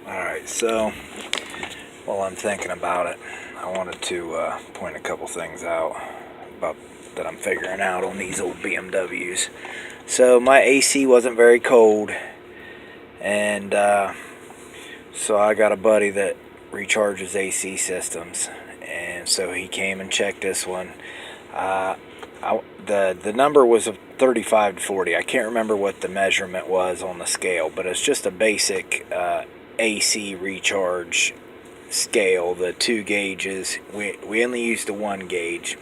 Alright, so while I'm thinking about it, I wanted to point a couple things out about that I'm figuring out on these old BMWs. So my AC wasn't very cold, and so I got a buddy that recharges AC systems, and so he came and checked this one. The number was of 35 to 40. I can't remember what the measurement was on the scale, but it's just a basic AC recharge scale, the 2 gauges. We only used the 1 gauge.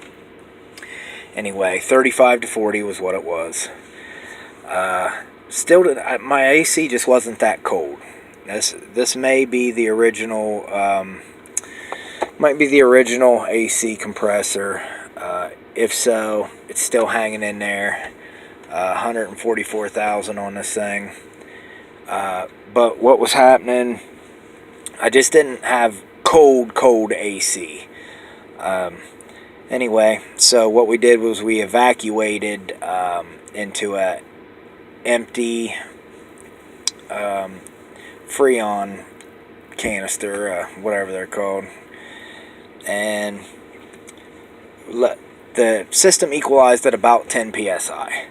Anyway, 35 to 40 was what it was. Still, my AC just wasn't that cold. This may be the original, might be the original AC compressor. If so, it's still hanging in there. 144,000 on this thing. But what was happening, I just didn't have cold AC. Anyway, so what we did was we evacuated into a empty Freon canister, whatever they're called, and the system equalized at about 10 psi.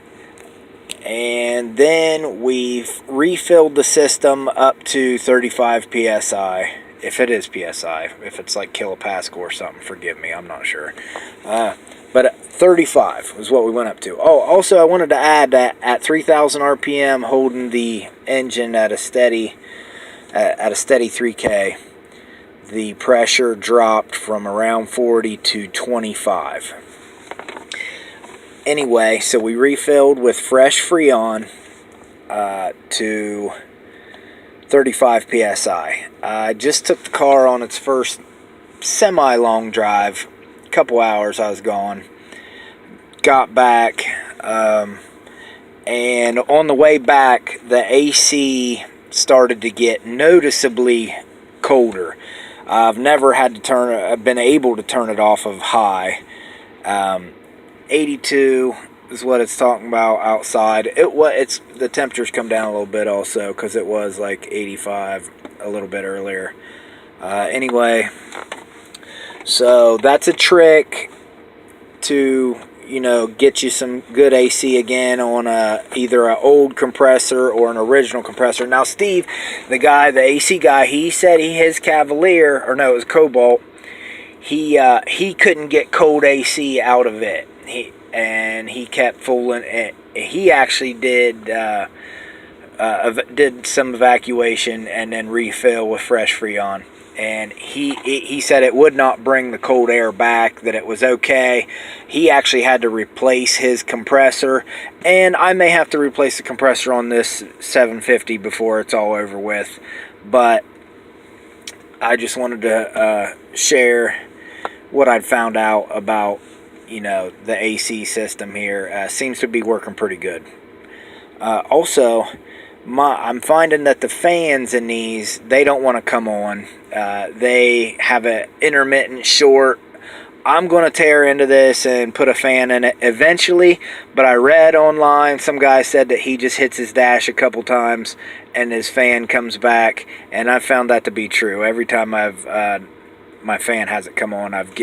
And then we refilled the system up to 35 psi, if it is psi. If it's like kilopascal or something, forgive me, I'm not sure. But 35 was what we went up to. Oh, also I wanted to add that at 3,000 RPM, holding the engine at a steady 3K, the pressure dropped from around 40 to 25. Anyway, so we refilled with fresh Freon to 35 psi. I just took the car on its first semi-long drive. A couple hours I was gone. Got back, and on the way back, the AC started to get noticeably colder. I've never had to been able to turn it off of high. 82 is what it's talking about outside. The temperatures come down a little bit also, because it was like 85 a little bit earlier. Anyway, so that's a trick to, get you some good AC again on either an old compressor or an original compressor. Now Steve, the AC guy, he said his Cavalier, or no, it was Cobalt, he couldn't get cold AC out of it. He kept fooling. He actually did some evacuation and then refill with fresh Freon. And he said it would not bring the cold air back, that it was okay. He actually had to replace his compressor, and I may have to replace the compressor on this 750 before it's all over with. But I just wanted to share what I'd found out about the AC system here. Seems to be working pretty good. Also, I'm finding that the fans in these, they don't want to come on. They have an intermittent short. I'm going to tear into this and put a fan in it eventually, but I read online, some guy said that he just hits his dash a couple times and his fan comes back, and I found that to be true. Every time my fan hasn't come on, I've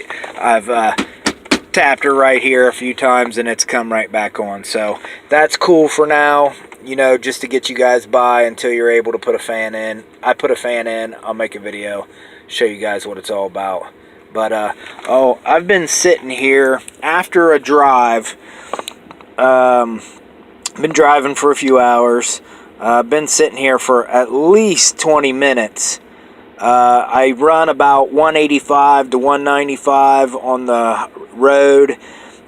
tapped her right here a few times and it's come right back on. So that's cool for now, just to get you guys by until you're able to put a fan in. I put a fan in, I'll make a video, show you guys what it's all about. But I've been sitting here after a drive. Been driving for a few hours. Been sitting here for at least 20 minutes. I run about 185 to 195 on the road.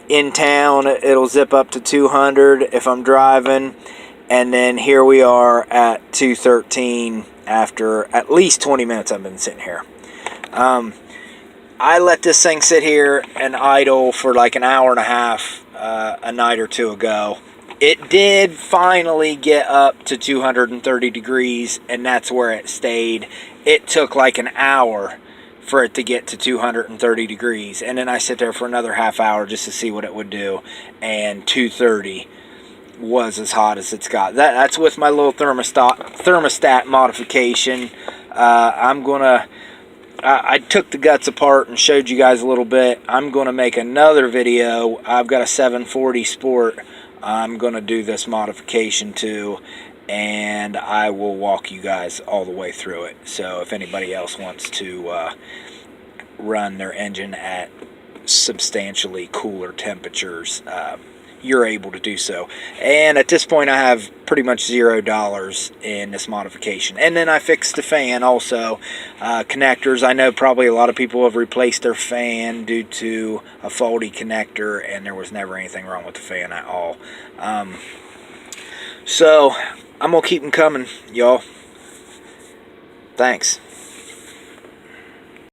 In town, it'll zip up to 200 if I'm driving. And then here we are at 213 after at least 20 minutes I've been sitting here. I let this thing sit here and idle for like an hour and a half a night or two ago. It did finally get up to 230 degrees, and that's where it stayed. It took like an hour for it to get to 230 degrees, and then I sit there for another half hour just to see what it would do, and 230 was as hot as it's got. That's with my little thermostat modification. I took the guts apart and showed you guys a little bit. I'm going to make another video. I've got a 740 Sport I'm going to do this modification to, and I will walk you guys all the way through it. So if anybody else wants to run their engine at substantially cooler temperatures, you're able to do so. And at this point I have pretty much $0 in this modification. And then I fixed the fan also. Connectors, I know probably a lot of people have replaced their fan due to a faulty connector, and there was never anything wrong with the fan at all. So I'm gonna keep them coming, y'all. Thanks.